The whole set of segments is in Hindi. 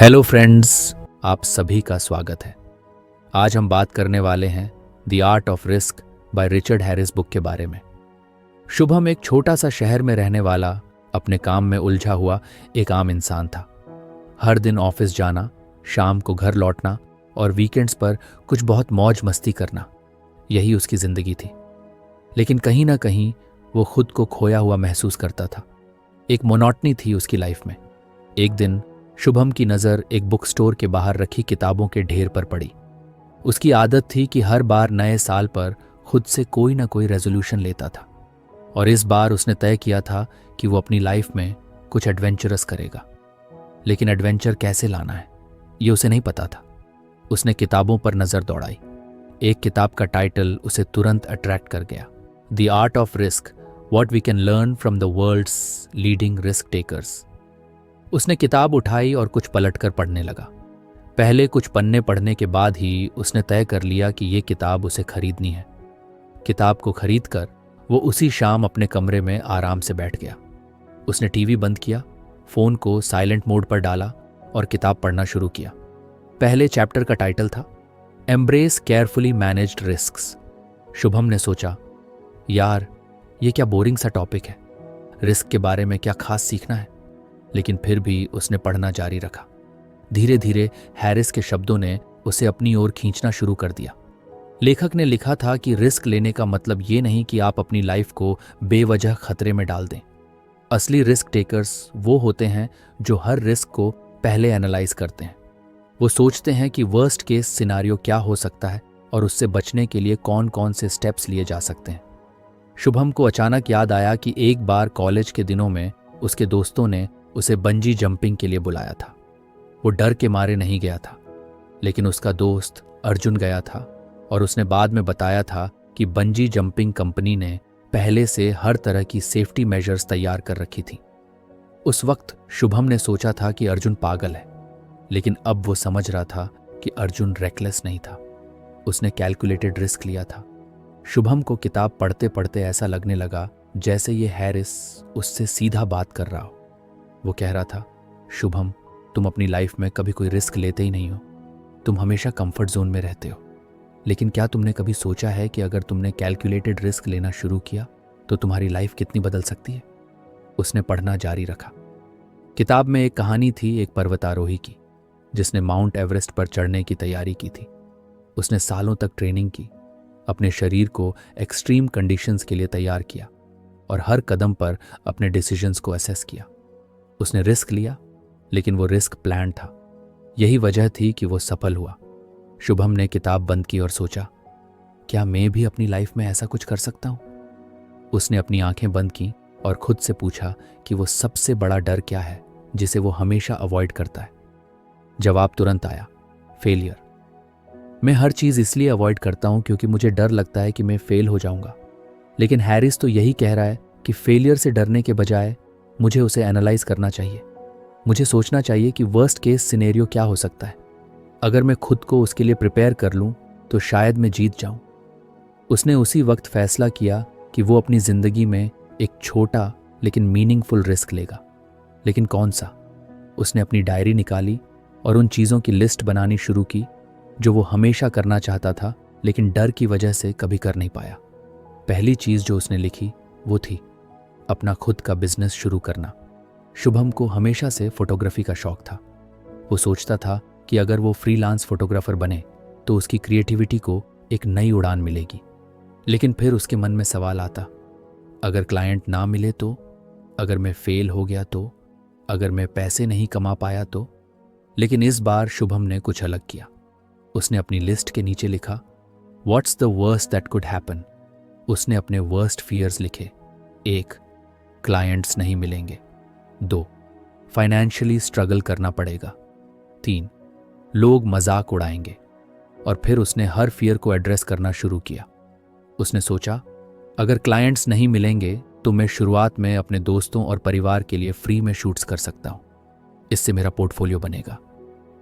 हेलो फ्रेंड्स, आप सभी का स्वागत है। आज हम बात करने वाले हैं the art of risk by Richard Harris book के बारे में। शुभम एक छोटा सा शहर में रहने वाला, अपने काम में उलझा हुआ एक आम इंसान था। हर दिन ऑफिस जाना, शाम को घर लौटना और वीकेंड्स पर कुछ बहुत मौज मस्ती करना, यही उसकी जिंदगी थी। लेकिन कहीं ना कहीं वो खुद को खोया हुआ महसूस करता था। एक मोनोटनी थी उसकी लाइफ में। एक दिन शुभम की नज़र एक बुक स्टोर के बाहर रखी किताबों के ढेर पर पड़ी। उसकी आदत थी कि हर बार नए साल पर खुद से कोई ना कोई रेजोल्यूशन लेता था, और इस बार उसने तय किया था कि वो अपनी लाइफ में कुछ एडवेंचरस करेगा। लेकिन एडवेंचर कैसे लाना है, ये उसे नहीं पता था। उसने किताबों पर नज़र दौड़ाई। एक किताब का टाइटल उसे तुरंत अट्रैक्ट कर गया, the art of risk, what we can learn from the world's leading risk takers. उसने किताब उठाई और कुछ पलटकर पढ़ने लगा। पहले कुछ पन्ने पढ़ने के बाद ही उसने तय कर लिया कि ये किताब उसे खरीदनी है। किताब को खरीदकर वो उसी शाम अपने कमरे में आराम से बैठ गया। उसने टीवी बंद किया, फोन को साइलेंट मोड पर डाला और किताब पढ़ना शुरू किया। पहले चैप्टर का टाइटल था embrace carefully managed risks. Shubham ने सोचा, यार ये क्या बोरिंग सा टॉपिक है, रिस्क के बारे में क्या खास सीखना है। लेकिन फिर भी उसने पढ़ना जारी रखा। धीरे धीरे हैरिस के शब्दों ने उसे अपनी ओर खींचना शुरू कर दिया। लेखक ने लिखा था कि रिस्क लेने का मतलब ये नहीं कि आप अपनी लाइफ को बेवजह खतरे में डाल दें। असली रिस्क टेकर्स वो होते हैं जो हर रिस्क को पहले एनालाइज करते हैं। वो सोचते हैं कि वर्स्ट केस सिनारियो क्या हो सकता है और उससे बचने के लिए कौन कौन से स्टेप्स लिए जा सकते हैं। शुभम को अचानक याद आया कि एक बार कॉलेज के दिनों में उसके दोस्तों ने उसे बंजी जंपिंग के लिए बुलाया था। वो डर के मारे नहीं गया था, लेकिन उसका दोस्त अर्जुन गया था और उसने बाद में बताया था कि बंजी जंपिंग कंपनी ने पहले से हर तरह की सेफ्टी मेजर्स तैयार कर रखी थी। उस वक्त शुभम ने सोचा था कि अर्जुन पागल है, लेकिन अब वो समझ रहा था कि अर्जुन रेकलेस नहीं था। उसने कैलकुलेटेड रिस्क लिया था। शुभम को किताब पढ़ते पढ़ते ऐसा लगने लगा जैसे ये हैरिस उससे सीधा बात कर रहा हो। वो कह रहा था, शुभम, तुम अपनी लाइफ में कभी कोई रिस्क लेते ही नहीं हो। तुम हमेशा कंफर्ट जोन में रहते हो। लेकिन क्या तुमने कभी सोचा है कि अगर तुमने कैलकुलेटेड रिस्क लेना शुरू किया तो तुम्हारी लाइफ कितनी बदल सकती है। उसने पढ़ना जारी रखा। किताब में एक कहानी थी एक पर्वतारोही की, जिसने माउंट एवरेस्ट पर चढ़ने की तैयारी की थी। उसने सालों तक ट्रेनिंग की, अपने शरीर को एक्सट्रीम कंडीशंस के लिए तैयार किया और हर कदम पर अपने डिसीजंस को असेस किया। उसने रिस्क लिया, लेकिन वो रिस्क प्लान था। यही वजह थी कि वो सफल हुआ। शुभम ने किताब बंद की और सोचा, क्या मैं भी अपनी लाइफ में ऐसा कुछ कर सकता हूं। उसने अपनी आंखें बंद की और खुद से पूछा कि वो सबसे बड़ा डर क्या है जिसे वो हमेशा अवॉइड करता है। जवाब तुरंत आया, फेलियर। मैं हर चीज़ इसलिए अवॉइड करता हूं क्योंकि मुझे डर लगता है कि मैं फेल हो जाऊंगा। लेकिन हैरिस तो यही कह रहा है कि फेलियर से डरने के बजाय मुझे उसे एनालाइज करना चाहिए। मुझे सोचना चाहिए कि वर्स्ट केस सिनेरियो क्या हो सकता है। अगर मैं खुद को उसके लिए प्रिपेयर कर लूं तो शायद मैं जीत जाऊं। उसने उसी वक्त फैसला किया कि वो अपनी जिंदगी में एक छोटा लेकिन मीनिंगफुल रिस्क लेगा। लेकिन कौन सा? उसने अपनी डायरी निकाली और उन चीज़ों की लिस्ट बनानी शुरू की जो वो हमेशा करना चाहता था, लेकिन डर की वजह से कभी कर नहीं पाया। पहली चीज़ जो उसने लिखी वो थी अपना खुद का बिजनेस शुरू करना। शुभम को हमेशा से फोटोग्राफी का शौक था। वो सोचता था कि अगर वो फ्रीलांस फोटोग्राफर बने तो उसकी क्रिएटिविटी को एक नई उड़ान मिलेगी। लेकिन फिर उसके मन में सवाल आता, अगर क्लाइंट ना मिले तो, अगर मैं फेल हो गया तो, अगर मैं पैसे नहीं कमा पाया तो। लेकिन इस बार शुभम ने कुछ अलग किया। उसने अपनी लिस्ट के नीचे लिखा, what's the worst that could happen. उसने अपने वर्स्ट फियर्स लिखे। 1, क्लाइंट्स नहीं मिलेंगे। 2, फाइनेंशियली स्ट्रगल करना पड़ेगा। 3, लोग मजाक उड़ाएंगे। और फिर उसने हर फियर को एड्रेस करना शुरू किया। उसने सोचा, अगर क्लाइंट्स नहीं मिलेंगे तो मैं शुरुआत में अपने दोस्तों और परिवार के लिए फ्री में शूट्स कर सकता हूँ। इससे मेरा पोर्टफोलियो बनेगा।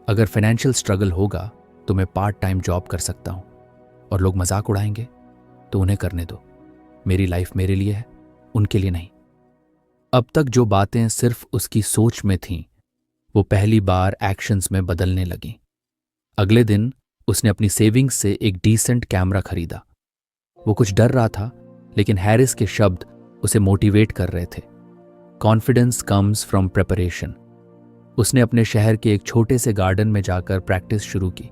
अगर फाइनेंशियल स्ट्रगल होगा तो मैं पार्ट टाइम जॉब कर सकता हूँ। और लोग मजाक उड़ाएंगे तो उन्हें करने दो। मेरी लाइफ मेरे लिए है, उनके लिए नहीं। अब तक जो बातें सिर्फ उसकी सोच में थीं, वो पहली बार एक्शंस में बदलने लगी। अगले दिन उसने अपनी सेविंग्स से एक डिसेंट कैमरा खरीदा। वो कुछ डर रहा था, लेकिन हैरिस के शब्द उसे मोटिवेट कर रहे थे। Confidence comes from preparation. उसने अपने शहर के एक छोटे से गार्डन में जाकर प्रैक्टिस शुरू की।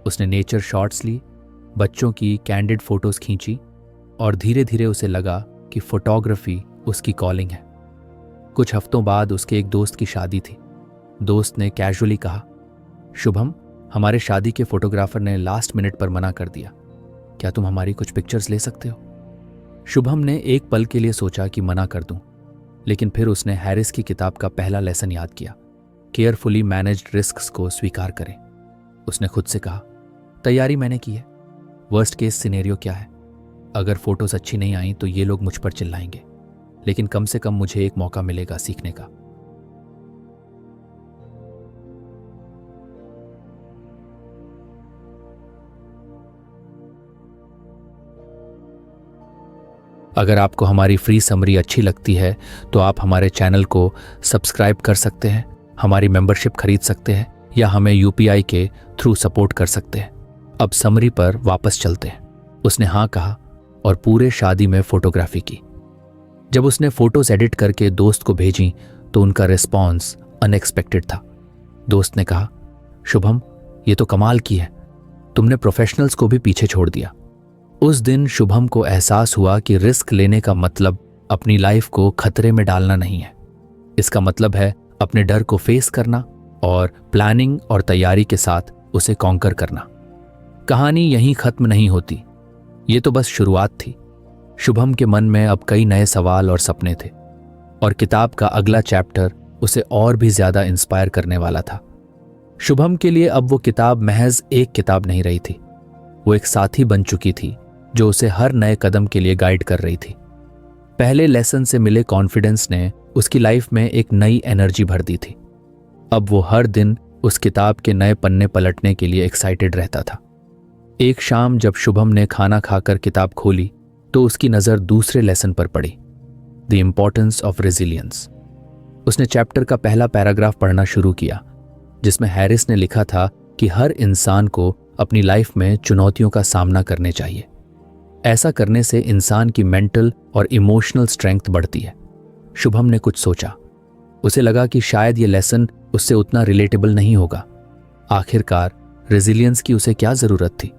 उसने नेचर शॉट्स ली, बच्चों की कैंडिड फोटोज खींची और धीरे धीरे उसे लगा कि फोटोग्राफी उसकी कॉलिंग है। कुछ हफ्तों बाद उसके एक दोस्त की शादी थी। दोस्त ने कैजुअली कहा, शुभम, हमारे शादी के फोटोग्राफर ने लास्ट मिनट पर मना कर दिया, क्या तुम हमारी कुछ पिक्चर्स ले सकते हो? शुभम ने एक पल के लिए सोचा कि मना कर दूं, लेकिन फिर उसने हैरिस की किताब का पहला लेसन याद किया, केयरफुली मैनेज्ड रिस्क्स को स्वीकार करें। उसने खुद से कहा, तैयारी मैंने की है, वर्स्ट केस सिनेरियो क्या है? अगर फोटोज अच्छी नहीं आई तो ये लोग मुझ पर चिल्लाएंगे, लेकिन कम से कम मुझे एक मौका मिलेगा सीखने का। अगर आपको हमारी फ्री समरी अच्छी लगती है तो आप हमारे चैनल को सब्सक्राइब कर सकते हैं, हमारी मेंबरशिप खरीद सकते हैं या हमें यूपीआई के थ्रू सपोर्ट कर सकते हैं। अब समरी पर वापस चलते हैं। उसने हाँ कहा और पूरे शादी में फोटोग्राफी की। जब उसने फोटोज एडिट करके दोस्त को भेजी तो उनका रिस्पॉन्स अनएक्सपेक्टेड था। दोस्त ने कहा, शुभम, ये तो कमाल की है, तुमने प्रोफेशनल्स को भी पीछे छोड़ दिया। उस दिन शुभम को एहसास हुआ कि रिस्क लेने का मतलब अपनी लाइफ को खतरे में डालना नहीं है। इसका मतलब है अपने डर को फेस करना और प्लानिंग और तैयारी के साथ उसे कॉन्कर करना। कहानी यहीं खत्म नहीं होती, ये तो बस शुरुआत थी। शुभम के मन में अब कई नए सवाल और सपने थे और किताब का अगला चैप्टर उसे और भी ज्यादा इंस्पायर करने वाला था। शुभम के लिए अब वो किताब महज एक किताब नहीं रही थी, वो एक साथी बन चुकी थी जो उसे हर नए कदम के लिए गाइड कर रही थी। पहले लेसन से मिले कॉन्फिडेंस ने उसकी लाइफ में एक नई एनर्जी भर दी थी। अब वो हर दिन उस किताब के नए पन्ने पलटने के लिए एक्साइटेड रहता था। एक शाम जब शुभम ने खाना खाकर किताब खोली तो उसकी नज़र दूसरे लेसन पर पड़ी, द इम्पॉर्टेंस ऑफ रेजिलियंस। उसने चैप्टर का पहला पैराग्राफ पढ़ना शुरू किया, जिसमें हैरिस ने लिखा था कि हर इंसान को अपनी लाइफ में चुनौतियों का सामना करने चाहिए। ऐसा करने से इंसान की मेंटल और इमोशनल स्ट्रेंथ बढ़ती है। शुभम ने कुछ सोचा। उसे लगा कि शायद ये लेसन उससे उतना रिलेटेबल नहीं होगा। आखिरकार रेजिलियंस की उसे क्या जरूरत थी?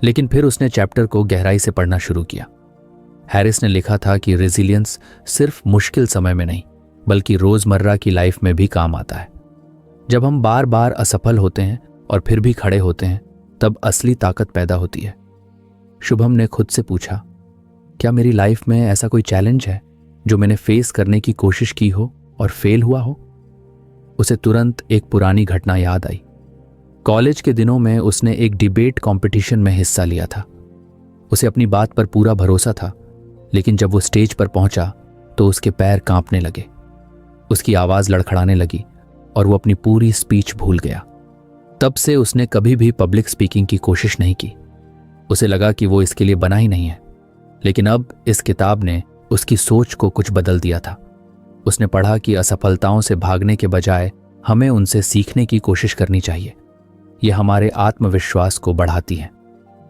लेकिन फिर उसने चैप्टर को गहराई से पढ़ना शुरू किया। हैरिस ने लिखा था कि रेजिलियंस सिर्फ मुश्किल समय में नहीं, बल्कि रोजमर्रा की लाइफ में भी काम आता है। जब हम बार बार असफल होते हैं और फिर भी खड़े होते हैं, तब असली ताकत पैदा होती है। शुभम ने खुद से पूछा, क्या मेरी लाइफ में ऐसा कोई चैलेंज है जो मैंने फेस करने की कोशिश की हो और फेल हुआ हो? उसे तुरंत एक पुरानी घटना याद आई। कॉलेज के दिनों में उसने एक डिबेट कंपटीशन में हिस्सा लिया था। उसे अपनी बात पर पूरा भरोसा था, लेकिन जब वो स्टेज पर पहुंचा तो उसके पैर कांपने लगे, उसकी आवाज लड़खड़ाने लगी और वो अपनी पूरी स्पीच भूल गया। तब से उसने कभी भी पब्लिक स्पीकिंग की कोशिश नहीं की। उसे लगा कि वो इसके लिए बना ही नहीं है। लेकिन अब इस किताब ने उसकी सोच को कुछ बदल दिया था। उसने पढ़ा कि असफलताओं से भागने के बजाय हमें उनसे सीखने की कोशिश करनी चाहिए। यह हमारे आत्मविश्वास को बढ़ाती है।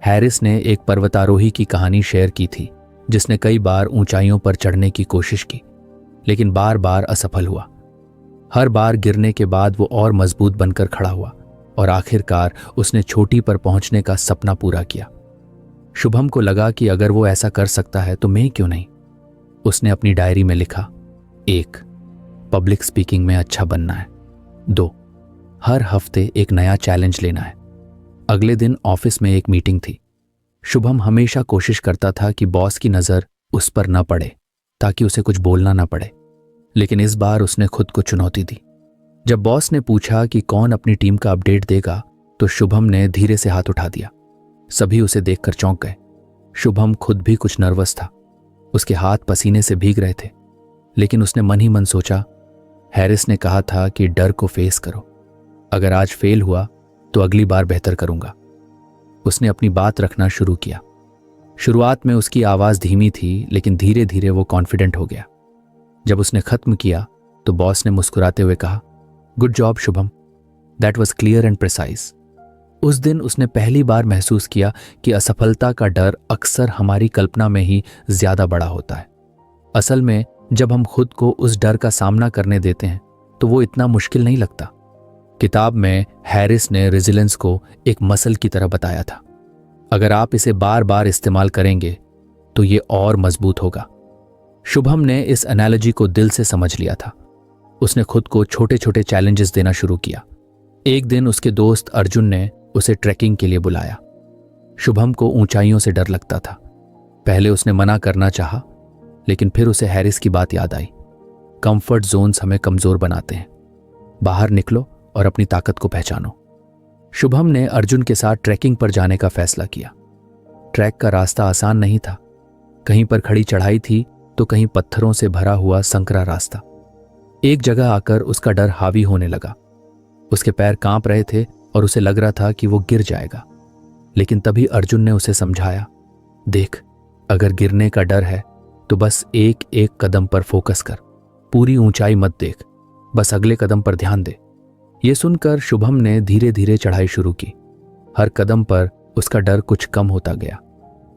हैरिस ने एक पर्वतारोही की कहानी शेयर की थी, जिसने कई बार ऊंचाइयों पर चढ़ने की कोशिश की, लेकिन बार बार असफल हुआ। हर बार गिरने के बाद वो और मजबूत बनकर खड़ा हुआ और आखिरकार उसने चोटी पर पहुंचने का सपना पूरा किया। शुभम को लगा कि अगर वो ऐसा कर सकता है तो मैं क्यों नहीं। उसने अपनी डायरी में लिखा, 1. पब्लिक स्पीकिंग में अच्छा बनना है। 2. हर हफ्ते एक नया चैलेंज लेना है। अगले दिन ऑफिस में एक मीटिंग थी। शुभम हमेशा कोशिश करता था कि बॉस की नज़र उस पर न पड़े ताकि उसे कुछ बोलना न पड़े, लेकिन इस बार उसने खुद को चुनौती दी। जब बॉस ने पूछा कि कौन अपनी टीम का अपडेट देगा तो शुभम ने धीरे से हाथ उठा दिया। सभी उसे देखकर चौंक गए। शुभम खुद भी कुछ नर्वस था, उसके हाथ पसीने से भीग रहे थे, लेकिन उसने मन ही मन सोचा, हैरिस ने कहा था कि डर को फेस करो। अगर आज फेल हुआ तो अगली बार बेहतर करूंगा। उसने अपनी बात रखना शुरू किया। शुरुआत में उसकी आवाज़ धीमी थी, लेकिन धीरे धीरे वो कॉन्फिडेंट हो गया। जब उसने खत्म किया तो बॉस ने मुस्कुराते हुए कहा, good job Shubham, that was clear and precise. उस दिन उसने पहली बार महसूस किया कि असफलता का डर अक्सर हमारी कल्पना में ही ज्यादा बड़ा होता है। असल में जब हम खुद को उस डर का सामना करने देते हैं तो वो इतना मुश्किल नहीं लगता। किताब में हैरिस ने रेजिलेंस को एक मसल की तरह बताया था। अगर आप इसे बार बार इस्तेमाल करेंगे तो ये और मजबूत होगा। शुभम ने इस एनालॉजी को दिल से समझ लिया था। उसने खुद को छोटे छोटे चैलेंजेस देना शुरू किया। एक दिन उसके दोस्त अर्जुन ने उसे ट्रैकिंग के लिए बुलाया। शुभम को ऊंचाइयों से डर लगता था। पहले उसने मना करना चाहा, लेकिन फिर उसे हैरिस की बात याद आई। कंफर्ट जोन्स हमें कमजोर बनाते हैं, बाहर निकलो और अपनी ताकत को पहचानो। शुभम ने अर्जुन के साथ ट्रैकिंग पर जाने का फैसला किया। ट्रैक का रास्ता आसान नहीं था। कहीं पर खड़ी चढ़ाई थी तो कहीं पत्थरों से भरा हुआ संकरा रास्ता। एक जगह आकर उसका डर हावी होने लगा। उसके पैर कांप रहे थे और उसे लग रहा था कि वो गिर जाएगा। लेकिन तभी अर्जुन ने उसे समझाया, देख, अगर गिरने का डर है तो बस एक एक कदम पर फोकस कर, पूरी ऊंचाई मत देख, बस अगले कदम पर ध्यान दे। ये सुनकर शुभम ने धीरे धीरे चढ़ाई शुरू की। हर कदम पर उसका डर कुछ कम होता गया।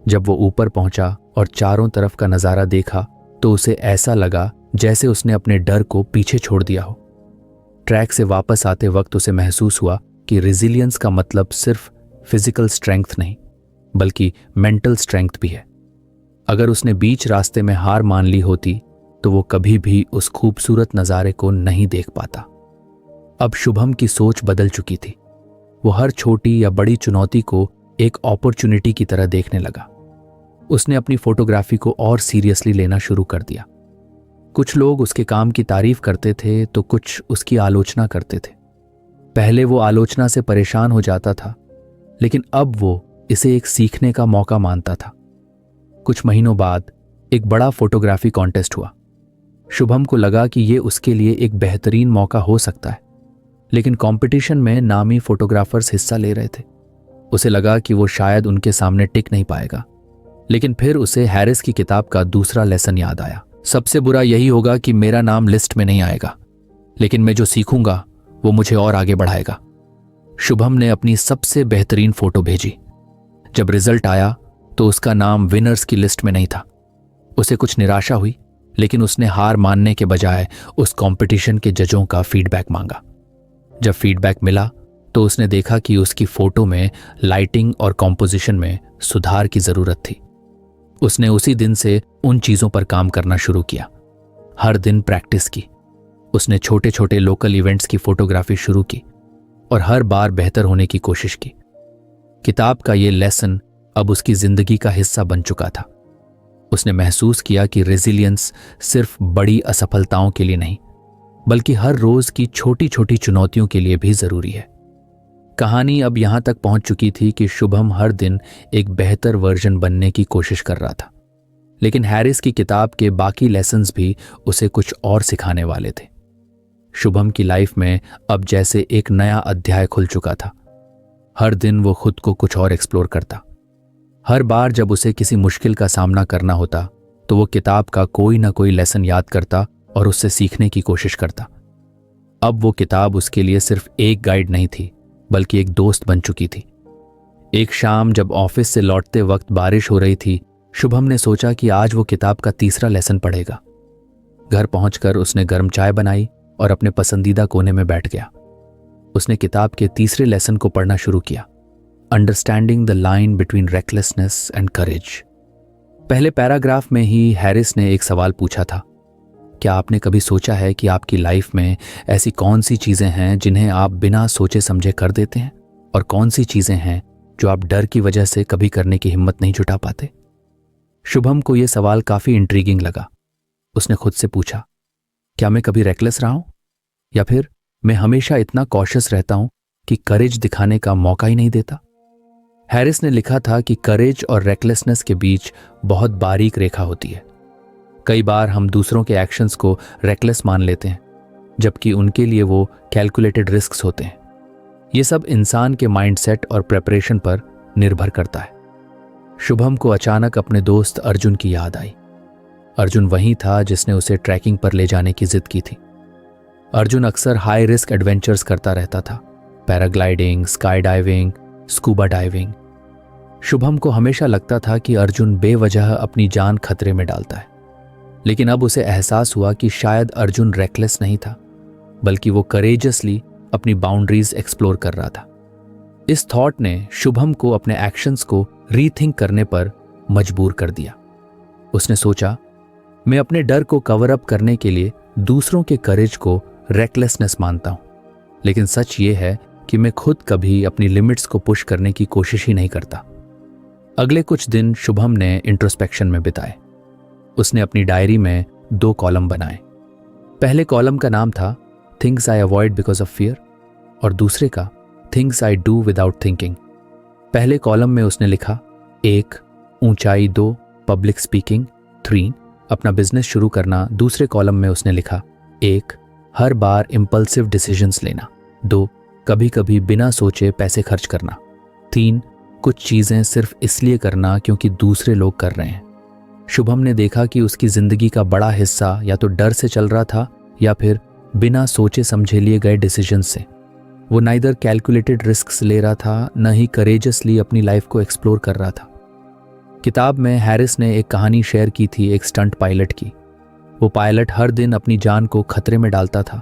जब वो ऊपर पहुंचा और चारों तरफ का नजारा देखा तो उसे ऐसा लगा जैसे उसने अपने डर को पीछे छोड़ दिया हो। ट्रैक से वापस आते वक्त उसे महसूस हुआ कि रेजिलियंस का मतलब सिर्फ फिजिकल स्ट्रेंथ नहीं, बल्कि मेंटल स्ट्रेंथ भी है। अगर उसने बीच रास्ते में हार मान ली होती तो वो कभी भी उस खूबसूरत नज़ारे को नहीं देख पाता। अब शुभम की सोच बदल चुकी थी। वो हर छोटी या बड़ी चुनौती को एक अपॉर्चुनिटी की तरह देखने लगा। उसने अपनी फोटोग्राफी को और सीरियसली लेना शुरू कर दिया। कुछ लोग उसके काम की तारीफ करते थे तो कुछ उसकी आलोचना करते थे। पहले वो आलोचना से परेशान हो जाता था, लेकिन अब वो इसे एक सीखने का मौका मानता था। कुछ महीनों बाद एक बड़ा फोटोग्राफी कॉन्टेस्ट हुआ। शुभम को लगा कि ये उसके लिए एक बेहतरीन मौका हो सकता है, लेकिन कंपटीशन में नामी फोटोग्राफर्स हिस्सा ले रहे थे। उसे लगा कि वो शायद उनके सामने टिक नहीं पाएगा। लेकिन फिर उसे हैरिस की किताब का दूसरा लेसन याद आया। सबसे बुरा यही होगा कि मेरा नाम लिस्ट में नहीं आएगा, लेकिन मैं जो सीखूंगा वो मुझे और आगे बढ़ाएगा। शुभम ने अपनी सबसे बेहतरीन फोटो भेजी। जब रिजल्ट आया तो उसका नाम विनर्स की लिस्ट में नहीं था। उसे कुछ निराशा हुई, लेकिन उसने हार मानने के बजाय उस कंपटीशन के जजों का फीडबैक मांगा। जब फीडबैक मिला तो उसने देखा कि उसकी फोटो में लाइटिंग और कॉम्पोजिशन में सुधार की जरूरत थी। उसने उसी दिन से उन चीजों पर काम करना शुरू किया। हर दिन प्रैक्टिस की। उसने छोटे छोटे लोकल इवेंट्स की फोटोग्राफी शुरू की और हर बार बेहतर होने की कोशिश की। किताब का ये लेसन अब उसकी जिंदगी का हिस्सा बन चुका था। उसने महसूस किया कि रेजिलियंस सिर्फ बड़ी असफलताओं के लिए नहीं, बल्कि हर रोज की छोटी छोटी चुनौतियों के लिए भी जरूरी है। कहानी अब यहां तक पहुंच चुकी थी कि शुभम हर दिन एक बेहतर वर्जन बनने की कोशिश कर रहा था। लेकिन हैरिस की किताब के बाकी लेसन्स भी उसे कुछ और सिखाने वाले थे। शुभम की लाइफ में अब जैसे एक नया अध्याय खुल चुका था। हर दिन वो खुद को कुछ और एक्सप्लोर करता। हर बार जब उसे किसी मुश्किल का सामना करना होता तो वो किताब का कोई ना कोई लेसन याद करता और उससे सीखने की कोशिश करता। अब वो किताब उसके लिए सिर्फ एक गाइड नहीं थी, बल्कि एक दोस्त बन चुकी थी। एक शाम जब ऑफिस से लौटते वक्त बारिश हो रही थी, शुभम ने सोचा कि आज वो किताब का तीसरा लेसन पढ़ेगा। घर पहुंचकर उसने गर्म चाय बनाई और अपने पसंदीदा कोने में बैठ गया। उसने किताब के तीसरे लेसन को पढ़ना शुरू किया, understanding the line between recklessness and courage. पहले पैराग्राफ में ही हैरिस ने एक सवाल पूछा था, क्या आपने कभी सोचा है कि आपकी लाइफ में ऐसी कौन सी चीजें हैं जिन्हें आप बिना सोचे समझे कर देते हैं, और कौन सी चीजें हैं जो आप डर की वजह से कभी करने की हिम्मत नहीं जुटा पाते? शुभम को यह सवाल काफी इंट्रीगिंग लगा। उसने खुद से पूछा, क्या मैं कभी रेकलेस रहा हूं, या फिर मैं हमेशा इतना कॉशियस रहता हूं कि करेज दिखाने का मौका ही नहीं देता? हैरिस ने लिखा था कि करेज और रेकलेसनेस के बीच बहुत बारीक रेखा होती है। कई बार हम दूसरों के एक्शंस को रेकलेस मान लेते हैं, जबकि उनके लिए वो कैलकुलेटेड रिस्क्स होते हैं। ये सब इंसान के माइंडसेट और प्रेपरेशन पर निर्भर करता है। शुभम को अचानक अपने दोस्त अर्जुन की याद आई। अर्जुन वही था जिसने उसे ट्रैकिंग पर ले जाने की जिद की थी। अर्जुन अक्सर हाई रिस्क एडवेंचर्स करता रहता था, paragliding, sky diving, scuba diving. Shubham को हमेशा लगता था कि अर्जुन बेवजह अपनी जान खतरे में डालता है, लेकिन अब उसे एहसास हुआ कि शायद अर्जुन रेकलेस नहीं था, बल्कि वो करेजसली अपनी बाउंड्रीज एक्सप्लोर कर रहा था। इस थॉट ने शुभम को अपने एक्शंस को रीथिंक करने पर मजबूर कर दिया। उसने सोचा, मैं अपने डर को कवर अप करने के लिए दूसरों के करेज को रेकलेसनेस मानता हूं, लेकिन सच ये है कि मैं खुद कभी अपनी लिमिट्स को पुश करने की कोशिश ही नहीं करता। अगले कुछ दिन शुभम ने इंट्रोस्पेक्शन में बिताए। उसने अपनी डायरी में 2 कॉलम बनाए। पहले कॉलम का नाम था things I avoid because of fear और दूसरे का things I do without thinking. पहले कॉलम में उसने लिखा 1 ऊंचाई, 2 पब्लिक स्पीकिंग, 3 अपना बिजनेस शुरू करना। दूसरे कॉलम में उसने लिखा 1 हर बार इम्पल्सिव डिसीजंस लेना, 2 कभी कभी बिना सोचे पैसे खर्च करना, 3 कुछ चीजें सिर्फ इसलिए करना क्योंकि दूसरे लोग कर रहे हैं। शुभम ने देखा कि उसकी जिंदगी का बड़ा हिस्सा या तो डर से चल रहा था या फिर बिना सोचे समझे लिए गए डिसीजंस से। वो नाइदर कैलकुलेटेड रिस्क्स ले रहा था, न ही करेजसली अपनी लाइफ को एक्सप्लोर कर रहा था। किताब में हैरिस ने एक कहानी शेयर की थी एक स्टंट पायलट की। वो पायलट हर दिन अपनी जान को खतरे में डालता था,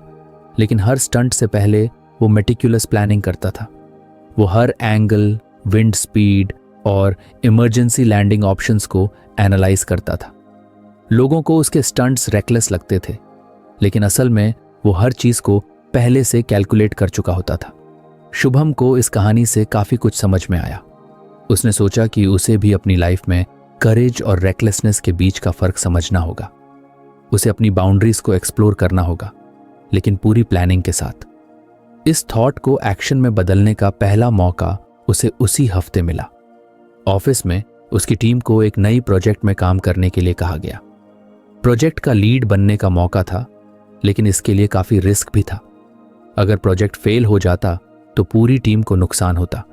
लेकिन हर स्टंट से पहले वो मेटिकुलस प्लानिंग करता था। वो हर एंगल, विंड स्पीड और इमरजेंसी लैंडिंग ऑप्शंस को एनालाइज करता था। लोगों को उसके स्टंट्स रेकलेस लगते थे, लेकिन असल में वो हर चीज को पहले से कैलकुलेट कर चुका होता था। शुभम को इस कहानी से काफी कुछ समझ में आया। उसने सोचा कि उसे भी अपनी लाइफ में करेज और रेकलेसनेस के बीच का फर्क समझना होगा। उसे अपनी बाउंड्रीज को एक्सप्लोर करना होगा, लेकिन पूरी प्लानिंग के साथ। इस थॉट को एक्शन में बदलने का पहला मौका उसे उसी हफ्ते मिला। ऑफिस में उसकी टीम को एक नई प्रोजेक्ट में काम करने के लिए कहा गया। प्रोजेक्ट का लीड बनने का मौका था, लेकिन इसके लिए काफी रिस्क भी था। अगर प्रोजेक्ट फेल हो जाता तो पूरी टीम को नुकसान होता।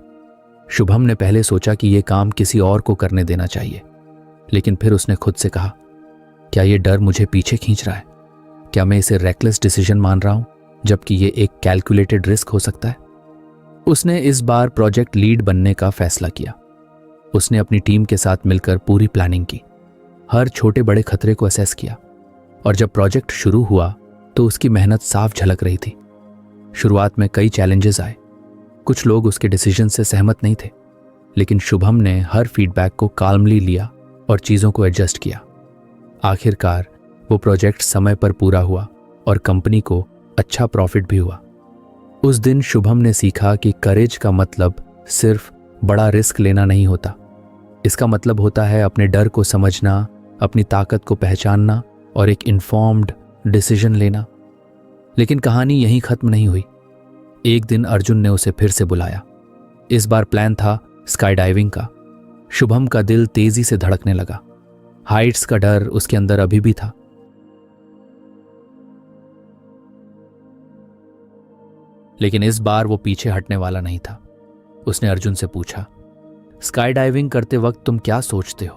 शुभम ने पहले सोचा कि यह काम किसी और को करने देना चाहिए, लेकिन फिर उसने खुद से कहा, क्या यह डर मुझे पीछे खींच रहा है? क्या मैं इसे रेकलेस डिसीजन मान रहा हूं, जबकि यह एक कैलकुलेटेड रिस्क हो सकता है? उसने इस बार प्रोजेक्ट लीड बनने का फैसला किया। उसने अपनी टीम के साथ मिलकर पूरी प्लानिंग की, हर छोटे बड़े खतरे को असेस किया, और जब प्रोजेक्ट शुरू हुआ तो उसकी मेहनत साफ झलक रही थी। शुरुआत में कई चैलेंजेस आए। कुछ लोग उसके डिसीजन से सहमत नहीं थे, लेकिन शुभम ने हर फीडबैक को काल्मली लिया और चीज़ों को एडजस्ट किया। आखिरकार वो प्रोजेक्ट समय पर पूरा हुआ और कंपनी को अच्छा प्रॉफिट भी हुआ। उस दिन शुभम ने सीखा कि करेज का मतलब सिर्फ बड़ा रिस्क लेना नहीं होता। इसका मतलब होता है अपने डर को समझना, अपनी ताकत को पहचानना और एक इन्फॉर्म्ड डिसीजन लेना। लेकिन कहानी यहीं खत्म नहीं हुई। एक दिन अर्जुन ने उसे फिर से बुलाया। इस बार प्लान था स्काई डाइविंग का। शुभम का दिल तेजी से धड़कने लगा। हाइट्स का डर उसके अंदर अभी भी था। लेकिन इस बार वो पीछे हटने वाला नहीं था। उसने अर्जुन से पूछा, स्काई डाइविंग करते वक्त तुम क्या सोचते हो?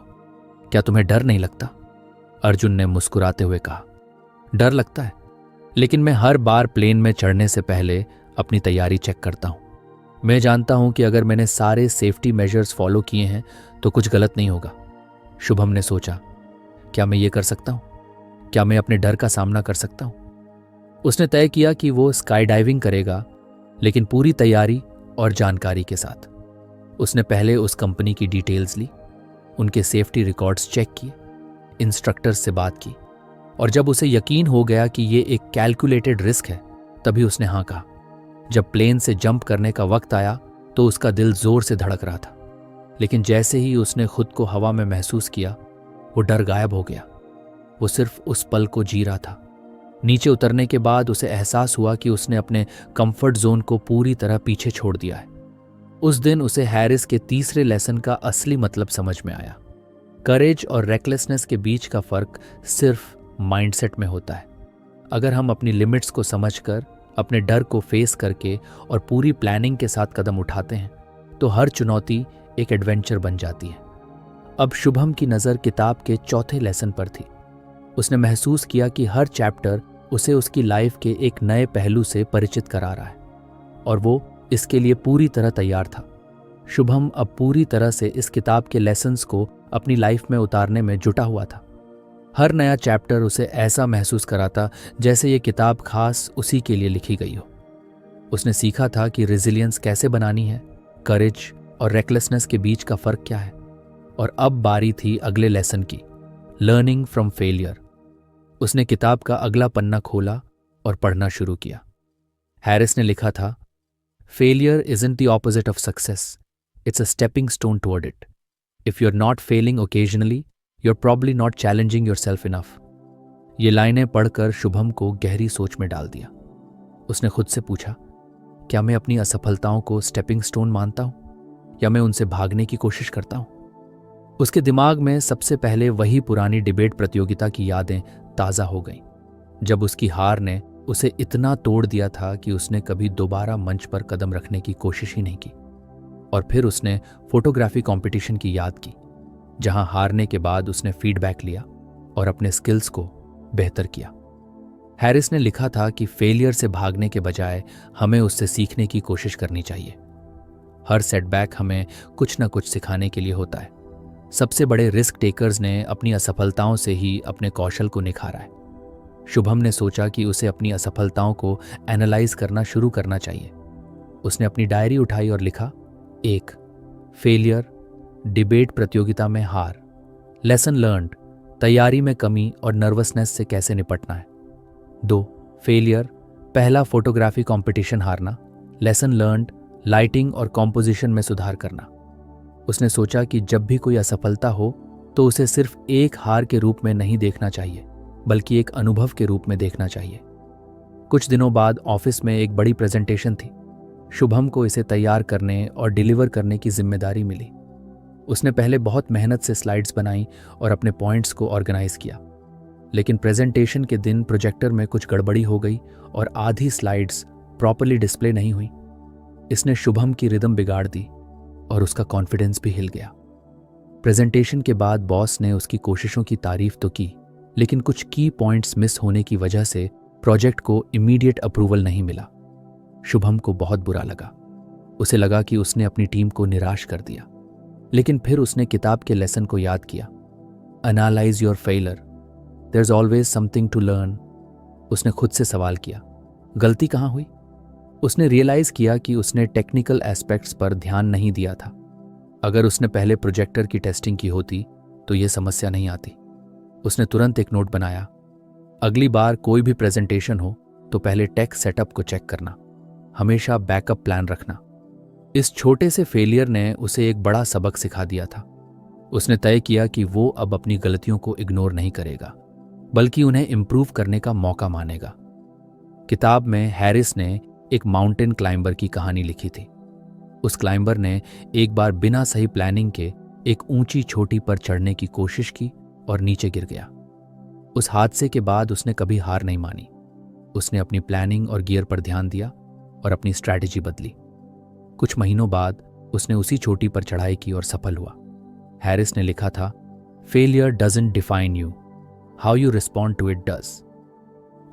क्या तुम्हें डर नहीं लगता? अर्जुन ने मुस्कुराते हुए कहा, डर लगता है, लेकिन मैं हर बार प्लेन में चढ़ने से पहले अपनी तैयारी चेक करता हूं। मैं जानता हूं कि अगर मैंने सारे सेफ्टी मेजर्स फॉलो किए हैं तो कुछ गलत नहीं होगा। शुभम ने सोचा, क्या मैं ये कर सकता हूं? क्या मैं अपने डर का सामना कर सकता हूं? उसने तय किया कि वो स्काई डाइविंग करेगा, लेकिन पूरी तैयारी और जानकारी के साथ। उसने पहले उस कंपनी की डिटेल्स ली, उनके सेफ्टी रिकॉर्ड्स चेक किए, इंस्ट्रक्टर्स से बात की, और जब उसे यकीन हो गया कि ये एक कैलकुलेटेड रिस्क है, तभी उसने हाँ कहा। जब प्लेन से जंप करने का वक्त आया तो उसका दिल जोर से धड़क रहा था, लेकिन जैसे ही उसने खुद को हवा में महसूस किया, वो डर गायब हो गया। वो सिर्फ उस पल को जी रहा था। नीचे उतरने के बाद उसे एहसास हुआ कि उसने अपने कंफर्ट जोन को पूरी तरह पीछे छोड़ दिया है। उस दिन उसे हैरिस के तीसरे लेसन का असली मतलब समझ में आया। करेज और रेकलेसनेस के बीच का फर्क सिर्फ माइंडसेट में होता है। अगर हम अपनी लिमिट्स को समझकर, अपने डर को फेस करके और पूरी प्लानिंग के साथ कदम उठाते हैं, तो हर चुनौती एक एडवेंचर बन जाती है। अब शुभम की नज़र किताब के चौथे लेसन पर थी। उसने महसूस किया कि हर चैप्टर उसे उसकी लाइफ के एक नए पहलू से परिचित करा रहा है और वो इसके लिए पूरी तरह तैयार था। शुभम अब पूरी तरह से इस किताब के लेसन्स को अपनी लाइफ में उतारने में जुटा हुआ था। हर नया चैप्टर उसे ऐसा महसूस कराता जैसे ये किताब खास उसी के लिए लिखी गई हो। उसने सीखा था कि रेजिलियंस कैसे बनानी है, करेज और रेकलेसनेस के बीच का फर्क क्या है। और अब बारी थी अगले लेसन की, लर्निंग फ्रॉम फेलियर। उसने किताब का अगला पन्ना खोला और पढ़ना शुरू किया। हैरिस ने लिखा था, failure isn't the opposite of success. It's a stepping stone toward it. If you're not failing occasionally, you're probably not challenging yourself enough. ये लाइनें पढ़कर शुभम को गहरी सोच में डाल दिया। उसने खुद से पूछा, क्या मैं अपनी असफलताओं को स्टेपिंग स्टोन मानता हूं या मैं उनसे भागने की कोशिश करता हूं? उसके दिमाग में सबसे पहले वही पुरानी डिबेट प्रतियोगिता की यादें ताज़ा हो गईं, जब उसकी हार ने उसे इतना तोड़ दिया था कि उसने कभी दोबारा मंच पर कदम रखने की कोशिश ही नहीं की। और फिर उसने फोटोग्राफी कंपटीशन की याद की, जहां हारने के बाद उसने फीडबैक लिया और अपने स्किल्स को बेहतर किया। हैरिस ने लिखा था कि फेलियर से भागने के बजाय हमें उससे सीखने की कोशिश करनी चाहिए। हर सेटबैक हमें कुछ न कुछ सिखाने के लिए होता है। सबसे बड़े रिस्क टेकर्स ने अपनी असफलताओं से ही अपने कौशल को निखारा है। शुभम ने सोचा कि उसे अपनी असफलताओं को एनालाइज करना शुरू करना चाहिए। उसने अपनी डायरी उठाई और लिखा, 1. फेलियर, डिबेट प्रतियोगिता में हार, लेसन लर्नड, तैयारी में कमी और नर्वसनेस से कैसे निपटना है। 2. फेलियर, पहला फोटोग्राफी कंपटीशन हारना, लेसन लर्नड, लाइटिंग और कॉम्पोजिशन में सुधार करना। उसने सोचा कि जब भी कोई असफलता हो तो उसे सिर्फ एक हार के रूप में नहीं देखना चाहिए, बल्कि एक अनुभव के रूप में देखना चाहिए। कुछ दिनों बाद ऑफिस में एक बड़ी प्रेजेंटेशन थी। शुभम को इसे तैयार करने और डिलीवर करने की जिम्मेदारी मिली। उसने पहले बहुत मेहनत से स्लाइड्स बनाई और अपने पॉइंट्स को ऑर्गेनाइज किया, लेकिन प्रेजेंटेशन के दिन प्रोजेक्टर में कुछ गड़बड़ी हो गई और आधी स्लाइड्स प्रॉपर्ली डिस्प्ले नहीं हुई। इसने शुभम की रिदम बिगाड़ दी और उसका कॉन्फिडेंस भी हिल गया। प्रेजेंटेशन के बाद बॉस ने उसकी कोशिशों की तारीफ तो की, लेकिन कुछ की पॉइंट्स मिस होने की वजह से प्रोजेक्ट को इमीडिएट अप्रूवल नहीं मिला। शुभम को बहुत बुरा लगा। उसे लगा कि उसने अपनी टीम को निराश कर दिया। लेकिन फिर उसने किताब के लेसन को याद किया, analyse your failure, there is always something to learn. उसने खुद से सवाल किया, गलती कहाँ हुई? उसने रियलाइज किया कि उसने टेक्निकल एस्पेक्ट्स पर ध्यान नहीं दिया था। अगर उसने पहले प्रोजेक्टर की टेस्टिंग की होती तो यह समस्या नहीं आती। उसने तुरंत एक नोट बनाया, अगली बार कोई भी प्रेजेंटेशन हो तो पहले टेक सेटअप को चेक करना, हमेशा बैकअप प्लान रखना। इस छोटे से फेलियर ने उसे एक बड़ा सबक सिखा दिया था। उसने तय किया कि वो अब अपनी गलतियों को इग्नोर नहीं करेगा, बल्कि उन्हें इम्प्रूव करने का मौका मानेगा। किताब में हैरिस ने एक माउंटेन क्लाइंबर की कहानी लिखी थी। उस क्लाइंबर ने एक बार बिना सही प्लानिंग के एक ऊंची चोटी पर चढ़ने की कोशिश की और नीचे गिर गया। उस हादसे के बाद उसने कभी हार नहीं मानी। उसने अपनी प्लानिंग और गियर पर ध्यान दिया और अपनी स्ट्रैटेजी बदली। कुछ महीनों बाद उसने उसी चोटी पर चढ़ाई की और सफल हुआ। हैरिस ने लिखा था, failure doesn't define you, how you respond to it does.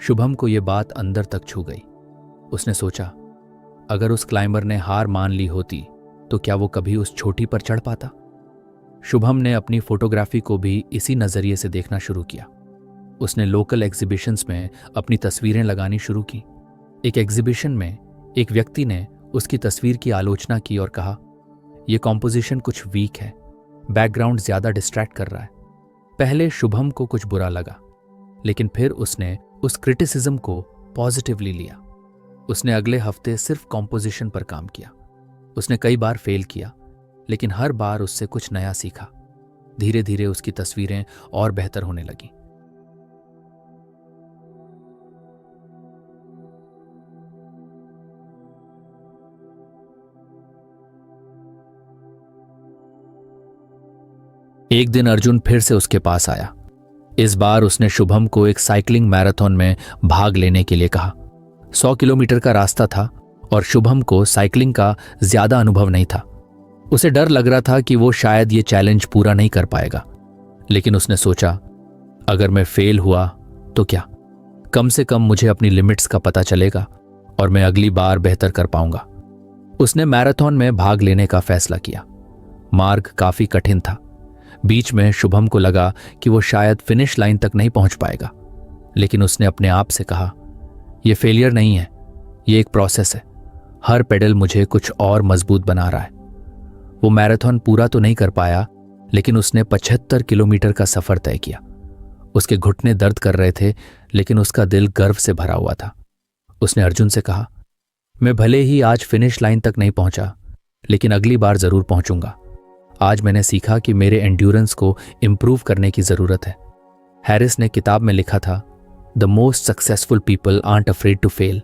Shubham को यह बात अंदर तक छू गई। उसने सोचा, अगर उस क्लाइंबर ने हार मान ली होती तो क्या वो कभी उस चोटी पर चढ़ पाता? शुभम ने अपनी फोटोग्राफी को भी इसी नजरिए से देखना शुरू किया। उसने लोकल एग्जीबिशंस में अपनी तस्वीरें लगानी शुरू की। एक एग्जीबिशन में एक व्यक्ति ने उसकी तस्वीर की आलोचना की और कहा, यह कॉम्पोजिशन कुछ वीक है, बैकग्राउंड ज्यादा डिस्ट्रैक्ट कर रहा है। पहले शुभम को कुछ बुरा लगा, लेकिन फिर उसने उस क्रिटिसिज्म को पॉजिटिवली लिया। उसने अगले हफ्ते सिर्फ कॉम्पोजिशन पर काम किया। उसने कई बार फेल किया, लेकिन हर बार उससे कुछ नया सीखा। धीरे धीरे उसकी तस्वीरें और बेहतर होने लगीं। एक दिन अर्जुन फिर से उसके पास आया। इस बार उसने शुभम को एक साइकिलिंग मैराथन में भाग लेने के लिए कहा। 100 किलोमीटर का रास्ता था और शुभम को साइकिलिंग का ज्यादा अनुभव नहीं था। उसे डर लग रहा था कि वो शायद ये चैलेंज पूरा नहीं कर पाएगा। लेकिन उसने सोचा, अगर मैं फेल हुआ तो क्या? कम से कम मुझे अपनी लिमिट्स का पता चलेगा और मैं अगली बार बेहतर कर पाऊंगा। उसने मैराथन में भाग लेने का फैसला किया। मार्ग काफी कठिन था। बीच में शुभम को लगा कि वो शायद फिनिश लाइन तक नहीं पहुंच पाएगा, लेकिन उसने अपने आप से कहा, यह फेलियर नहीं है, ये एक प्रोसेस है। हर पेडल मुझे कुछ और मजबूत बना रहा है। वो मैराथन पूरा तो नहीं कर पाया, लेकिन उसने 75 किलोमीटर का सफर तय किया। उसके घुटने दर्द कर रहे थे, लेकिन उसका दिल गर्व से भरा हुआ था। उसने अर्जुन से कहा, मैं भले ही आज फिनिश लाइन तक नहीं पहुंचा, लेकिन अगली बार जरूर पहुंचूंगा। आज मैंने सीखा कि मेरे एंड्योरेंस को इंप्रूव करने की जरूरत है। हैरिस ने किताब में लिखा था, the most successful people aren't afraid to fail,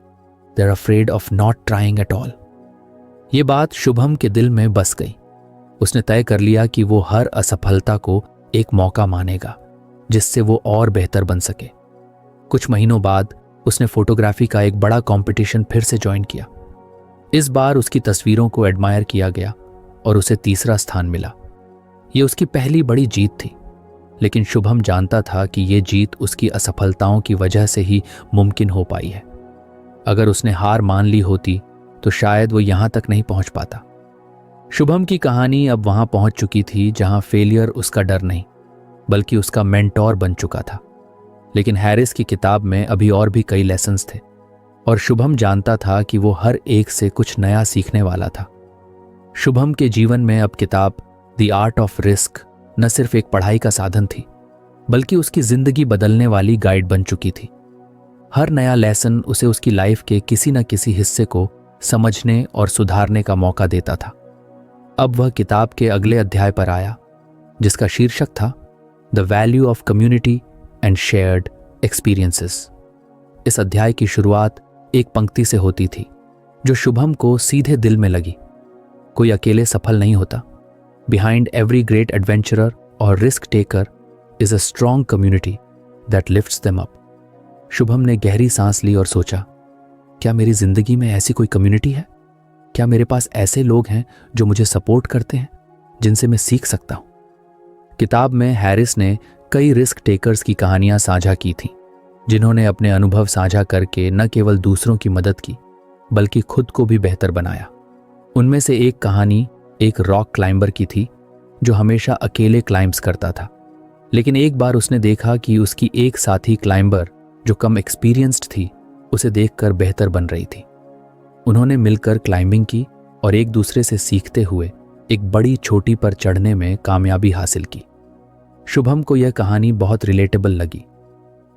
they are afraid of not trying at all. ये बात शुभम के दिल में बस गई। उसने तय कर लिया कि वो हर असफलता को एक मौका मानेगा, जिससे वो और बेहतर बन सके। कुछ महीनों बाद उसने फोटोग्राफी का एक बड़ा कंपटीशन फिर से ज्वाइन किया। इस बार उसकी तस्वीरों को एडमायर किया गया और उसे तीसरा स्थान मिला। ये उसकी पहली बड़ी जीत थी, लेकिन शुभम जानता था कि ये जीत उसकी असफलताओं की वजह से ही मुमकिन हो पाई है। अगर उसने हार मान ली होती तो शायद वो यहां तक नहीं पहुंच पाता। शुभम की कहानी अब वहां पहुंच चुकी थी जहां फेलियर उसका डर नहीं, बल्कि उसका मेंटोर बन चुका था। लेकिन हैरिस की किताब में अभी और भी कई लेसन्स थे, और शुभम जानता था कि वो हर एक से कुछ नया सीखने वाला था। शुभम के जीवन में अब किताब द आर्ट ऑफ रिस्क न सिर्फ एक पढ़ाई का साधन थी, बल्कि उसकी जिंदगी बदलने वाली गाइड बन चुकी थी। हर नया लेसन उसे उसकी लाइफ के किसी न किसी हिस्से को समझने और सुधारने का मौका देता था। अब वह किताब के अगले अध्याय पर आया, जिसका शीर्षक था the value of community and shared experiences. इस अध्याय की शुरुआत एक पंक्ति से होती थी जो शुभम को सीधे दिल में लगी। कोई अकेले सफल नहीं होता। बिहाइंड एवरी ग्रेट एडवेंचरर और risk taker is a strong community that lifts them up. Shubham ने गहरी सांस ली और सोचा, क्या मेरी जिंदगी में ऐसी कोई कम्युनिटी है? क्या मेरे पास ऐसे लोग हैं जो मुझे सपोर्ट करते हैं, जिनसे मैं सीख सकता हूं? किताब में हैरिस ने कई रिस्क टेकर्स की कहानियां साझा की थीं, जिन्होंने अपने अनुभव साझा करके न केवल दूसरों की मदद की, बल्कि खुद को भी बेहतर बनाया। उनमें से एक कहानी एक रॉक क्लाइंबर की थी, जो हमेशा अकेले क्लाइंब्स करता था। लेकिन एक बार उसने देखा कि उसकी एक साथी क्लाइंबर जो कम एक्सपीरियंस्ड थी, उसे देखकर बेहतर बन रही थी। उन्होंने मिलकर क्लाइंबिंग की और एक दूसरे से सीखते हुए एक बड़ी चोटी पर चढ़ने में कामयाबी हासिल की। शुभम को यह कहानी बहुत रिलेटेबल लगी।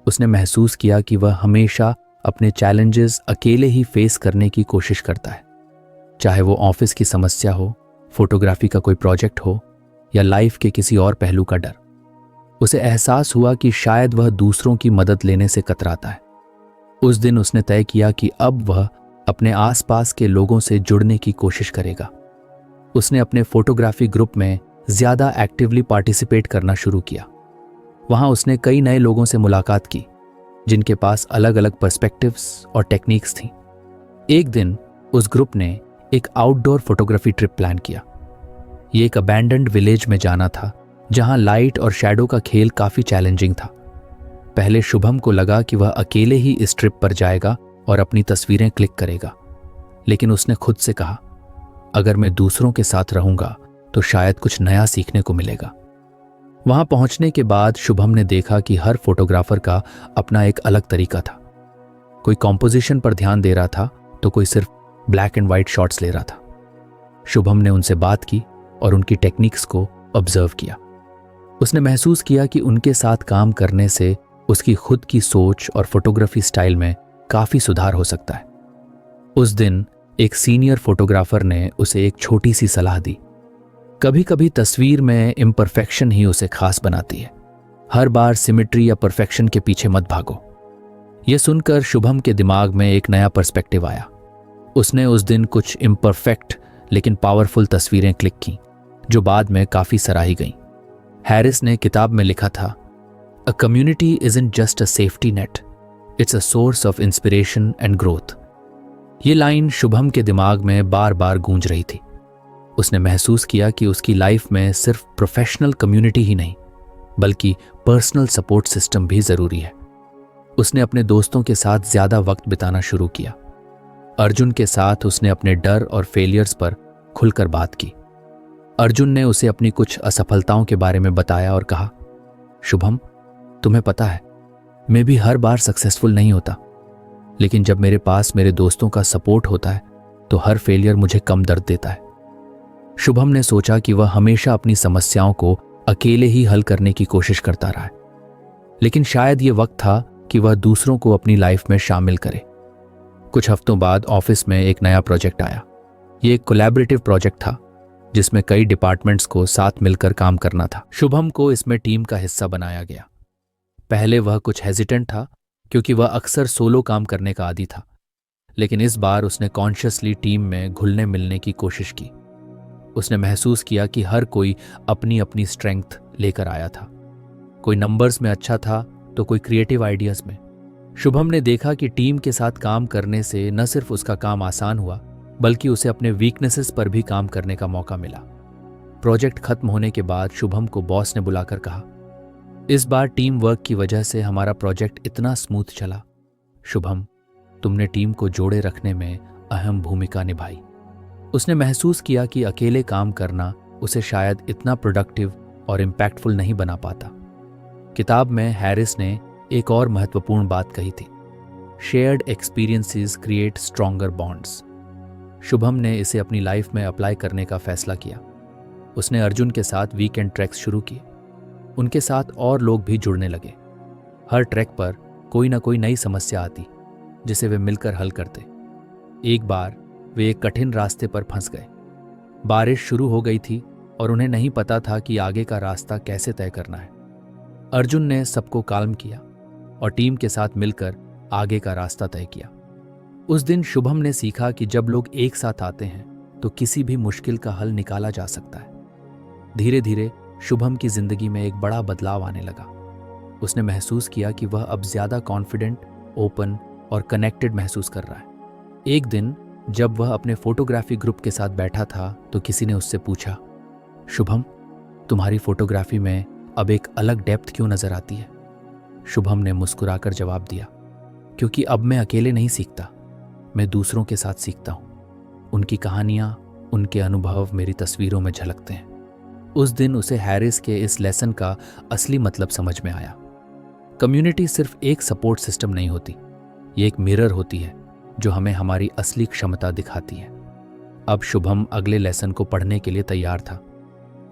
उसने महसूस किया कि वह हमेशा अपने चैलेंजेस अकेले ही फेस करने की कोशिश करता है, चाहे वो ऑफिस की समस्या हो, फोटोग्राफी का कोई प्रोजेक्ट हो, या लाइफ के किसी और पहलू का डर। उसे एहसास हुआ कि शायद वह दूसरों की मदद लेने से कतराता है। उस दिन उसने तय किया कि अब वह अपने आसपास के लोगों से जुड़ने की कोशिश करेगा। उसने अपने फोटोग्राफी ग्रुप में ज्यादा एक्टिवली पार्टिसिपेट करना शुरू किया। वहां उसने कई नए लोगों से मुलाकात की, जिनके पास अलग अलग पर्सपेक्टिव्स और टेक्निक्स थीं। एक दिन उस ग्रुप ने एक आउटडोर फोटोग्राफी ट्रिप प्लान किया। ये एक अबैंडन्ड विलेज में जाना था, जहां लाइट और शैडो का खेल काफी चैलेंजिंग था। पहले शुभम को लगा कि वह अकेले ही इस ट्रिप पर जाएगा और अपनी तस्वीरें क्लिक करेगा, लेकिन उसने खुद से कहा, अगर मैं दूसरों के साथ रहूंगा तो शायद कुछ नया सीखने को मिलेगा। वहां पहुंचने के बाद शुभम ने देखा कि हर फोटोग्राफर का अपना एक अलग तरीका था। कोई कॉम्पोजिशन पर ध्यान दे रहा था तो कोई सिर्फ ब्लैक एंड व्हाइट शॉट्स ले रहा था। शुभम ने उनसे बात की और उनकी टेक्निक्स को ऑब्जर्व किया। उसने महसूस किया कि उनके साथ काम करने से उसकी खुद की सोच और फोटोग्राफी स्टाइल में काफी सुधार हो सकता है। उस दिन एक सीनियर फोटोग्राफर ने उसे एक छोटी सी सलाह दी। कभी कभी तस्वीर में इम्परफेक्शन ही उसे खास बनाती है। हर बार सिमेट्री या परफेक्शन के पीछे मत भागो। यह सुनकर शुभम के दिमाग में एक नया पर्सपेक्टिव आया। उसने उस दिन कुछ इम्परफेक्ट लेकिन पावरफुल तस्वीरें क्लिक की, जो बाद में काफी सराही गईं। हैरिस ने किताब में लिखा था, a community isn't just a safety net, it's a source of inspiration and growth. ये लाइन शुभम के दिमाग में बार बार गूंज रही थी। उसने महसूस किया कि उसकी लाइफ में सिर्फ प्रोफेशनल कम्युनिटी ही नहीं, बल्कि पर्सनल सपोर्ट सिस्टम भी जरूरी है। उसने अपने दोस्तों के साथ ज्यादा वक्त बिताना शुरू किया। अर्जुन के साथ उसने अपने डर और फेलियर्स पर खुलकर बात की। अर्जुन ने उसे अपनी कुछ असफलताओं के बारे में बताया और कहा, शुभम, तुम्हें पता है, मैं भी हर बार सक्सेसफुल नहीं होता, लेकिन जब मेरे पास मेरे दोस्तों का सपोर्ट होता है तो हर फेलियर मुझे कम दर्द देता है। शुभम ने सोचा कि वह हमेशा अपनी समस्याओं को अकेले ही हल करने की कोशिश करता रहा है, लेकिन शायद ये वक्त था कि वह दूसरों को अपनी लाइफ में शामिल करे। कुछ हफ्तों बाद ऑफिस में एक नया प्रोजेक्ट आया। ये एक कोलैबोरेटिव प्रोजेक्ट था जिसमें कई डिपार्टमेंट्स को साथ मिलकर काम करना था। शुभम को इसमें टीम का हिस्सा बनाया गया। पहले वह कुछ हेजिटेंट था क्योंकि वह अक्सर सोलो काम करने का आदी था, लेकिन इस बार उसने कॉन्शियसली टीम में घुलने मिलने की कोशिश की। उसने महसूस किया कि हर कोई अपनी अपनी स्ट्रेंथ लेकर आया था। कोई नंबर्स में अच्छा था तो कोई क्रिएटिव आइडियाज में। शुभम ने देखा कि टीम के साथ काम करने से न सिर्फ उसका काम आसान हुआ, बल्कि उसे अपने वीकनेसेस पर भी काम करने का मौका मिला। प्रोजेक्ट खत्म होने के बाद शुभम को बॉस ने बुलाकर कहा, इस बार टीम वर्क की वजह से हमारा प्रोजेक्ट इतना स्मूथ चला। शुभम, तुमने टीम को जोड़े रखने में अहम भूमिका निभाई। उसने महसूस किया कि अकेले काम करना उसे शायद इतना प्रोडक्टिव और इम्पैक्टफुल नहीं बना पाता। किताब में हैरिस ने एक और महत्वपूर्ण बात कही थी, shared experiences create stronger bonds. Shubham ने इसे अपनी लाइफ में अप्लाई करने का फैसला किया। उसने अर्जुन के साथ वीकेंड ट्रैक्स शुरू किए। उनके साथ और लोग भी जुड़ने लगे। हर ट्रैक पर कोई ना कोई नई समस्या आती जिसे वे मिलकर हल करते। एक बार वे एक कठिन रास्ते पर फंस गए। बारिश शुरू हो गई थी और उन्हें नहीं पता था कि आगे का रास्ता कैसे तय करना है। अर्जुन ने सबको काल्म किया और टीम के साथ मिलकर आगे का रास्ता तय किया। उस दिन शुभम ने सीखा कि जब लोग एक साथ आते हैं तो किसी भी मुश्किल का हल निकाला जा सकता है। धीरे धीरे शुभम की जिंदगी में एक बड़ा बदलाव आने लगा। उसने महसूस किया कि वह अब ज्यादा कॉन्फिडेंट, ओपन और कनेक्टेड महसूस कर रहा है। एक दिन जब वह अपने फोटोग्राफी ग्रुप के साथ बैठा था तो किसी ने उससे पूछा, शुभम, तुम्हारी फोटोग्राफी में अब एक अलग डेप्थ क्यों नजर आती है? शुभम ने मुस्कुराकर जवाब दिया, क्योंकि अब मैं अकेले नहीं सीखता, मैं दूसरों के साथ सीखता हूँ। उनकी कहानियां, उनके अनुभव मेरी तस्वीरों में झलकते हैं। उस दिन उसे हैरिस के इस लेसन का असली मतलब समझ में आया। कम्युनिटी सिर्फ एक सपोर्ट सिस्टम नहीं होती, ये एक मिरर होती है जो हमें हमारी असली क्षमता दिखाती है। अब शुभम अगले लेसन को पढ़ने के लिए तैयार था।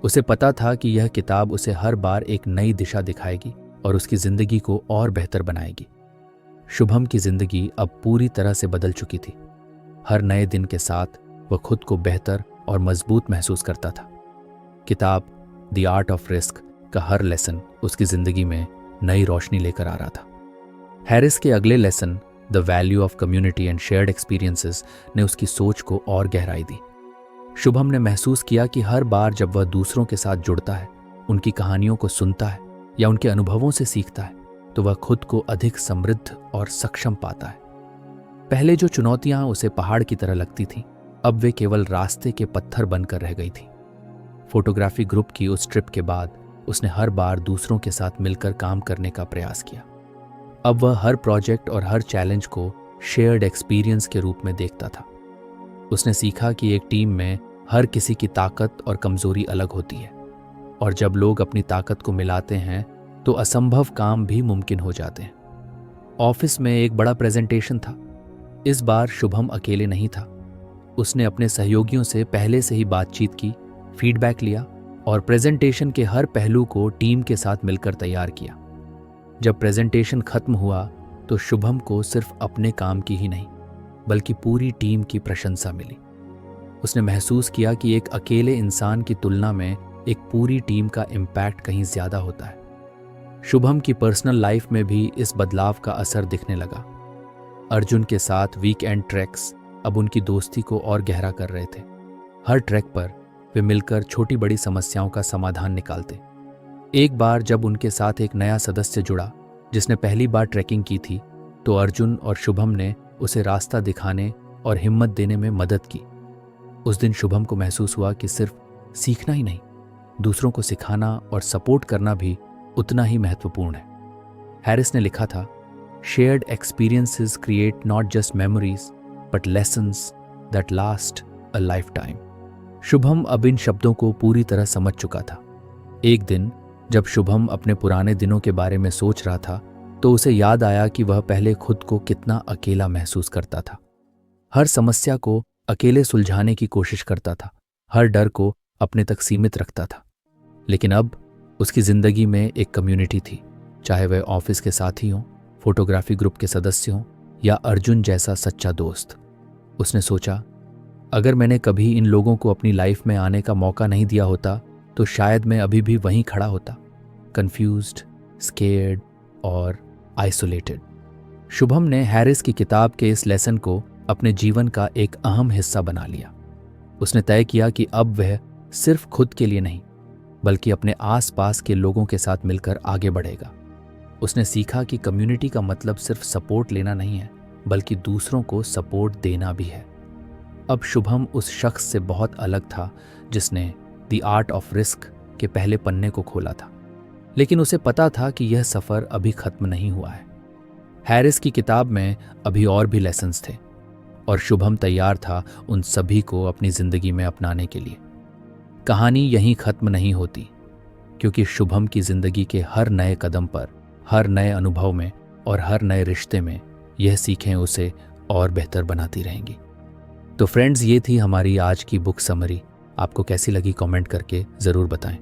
उसे पता था कि यह किताब उसे हर बार एक नई दिशा दिखाएगी और उसकी जिंदगी को और बेहतर बनाएगी। शुभम की जिंदगी अब पूरी तरह से बदल चुकी थी। हर नए दिन के साथ वह खुद को बेहतर और मजबूत महसूस करता था। किताब द आर्ट ऑफ रिस्क का हर लेसन उसकी जिंदगी में नई रोशनी लेकर आ रहा था। हैरिस के अगले lesson the value of community and shared experiences ने उसकी सोच को और गहराई दी। शुभम ने महसूस किया कि हर बार जब वह दूसरों के साथ जुड़ता है, उनकी कहानियों को सुनता है या उनके अनुभवों से सीखता है, तो वह खुद को अधिक समृद्ध और सक्षम पाता है। पहले जो चुनौतियां उसे पहाड़ की तरह लगती थीं, अब वे केवल रास्ते के पत्थर बनकर रह गई थीं। फोटोग्राफी ग्रुप की उस ट्रिप के बाद उसने हर बार दूसरों के साथ मिलकर काम करने का प्रयास किया। अब वह हर प्रोजेक्ट और हर चैलेंज को शेयर्ड एक्सपीरियंस के रूप में देखता था। उसने सीखा कि एक टीम में हर किसी की ताकत और कमजोरी अलग होती है, और जब लोग अपनी ताकत को मिलाते हैं तो असंभव काम भी मुमकिन हो जाते हैं। ऑफिस में एक बड़ा प्रेजेंटेशन था। इस बार शुभम अकेले नहीं था। उसने अपने सहयोगियों से पहले से ही बातचीत की, फीडबैक लिया और प्रेजेंटेशन के हर पहलू को टीम के साथ मिलकर तैयार किया। जब प्रेजेंटेशन खत्म हुआ तो शुभम को सिर्फ अपने काम की ही नहीं, बल्कि पूरी टीम की प्रशंसा मिली। उसने महसूस किया कि एक अकेले इंसान की तुलना में एक पूरी टीम का इम्पैक्ट कहीं ज्यादा होता है। शुभम की पर्सनल लाइफ में भी इस बदलाव का असर दिखने लगा। अर्जुन के साथ वीकेंड ट्रैक्स अब उनकी दोस्ती को और गहरा कर रहे थे। हर ट्रैक पर वे मिलकर छोटी बड़ी समस्याओं का समाधान निकालते। एक बार जब उनके साथ एक नया सदस्य जुड़ा जिसने पहली बार ट्रैकिंग की थी, तो अर्जुन और शुभम ने उसे रास्ता दिखाने और हिम्मत देने में मदद की। उस दिन शुभम को महसूस हुआ कि सिर्फ सीखना ही नहीं, दूसरों को सिखाना और सपोर्ट करना भी उतना ही महत्वपूर्ण है। हैरिस ने लिखा था, Shared experiences create not just memories, but lessons that last a lifetime. Shubham अब इन शब्दों को पूरी तरह समझ चुका था। एक दिन जब शुभम अपने पुराने दिनों के बारे में सोच रहा था, तो उसे याद आया कि वह पहले खुद को कितना अकेला महसूस करता था। हर समस्या को अकेले सुलझाने की कोशिश करता था, हर डर को अपने तक सीमित रखता था। लेकिन अब उसकी जिंदगी में एक कम्युनिटी थी, चाहे वह ऑफिस के साथी हों, फोटोग्राफी ग्रुप के सदस्य हों या अर्जुन जैसा सच्चा दोस्त। उसने सोचा, अगर मैंने कभी इन लोगों को अपनी लाइफ में आने का मौका नहीं दिया होता तो शायद मैं अभी भी वहीं खड़ा होता, कंफ्यूज्ड, स्केर्ड और आइसोलेटेड। शुभम ने हैरिस की किताब के इस लेसन को अपने जीवन का एक अहम हिस्सा बना लिया। उसने तय किया कि अब वह सिर्फ खुद के लिए नहीं, बल्कि अपने आसपास के लोगों के साथ मिलकर आगे बढ़ेगा। उसने सीखा कि कम्युनिटी का मतलब सिर्फ सपोर्ट लेना नहीं है, बल्कि दूसरों को सपोर्ट देना भी है। अब शुभम उस शख्स से बहुत अलग था जिसने द आर्ट ऑफ रिस्क के पहले पन्ने को खोला था, लेकिन उसे पता था कि यह सफर अभी खत्म नहीं हुआ है। हैरिस की किताब में अभी और भी लेसन्स थे और शुभम तैयार था उन सभी को अपनी जिंदगी में अपनाने के लिए। कहानी यहीं खत्म नहीं होती, क्योंकि शुभम की जिंदगी के हर नए कदम पर, हर नए अनुभव में और हर नए रिश्ते में यह सीखें उसे और बेहतर बनाती रहेंगी। तो फ्रेंड्स, ये थी हमारी आज की बुक समरी। आपको कैसी लगी कमेंट करके ज़रूर बताएं।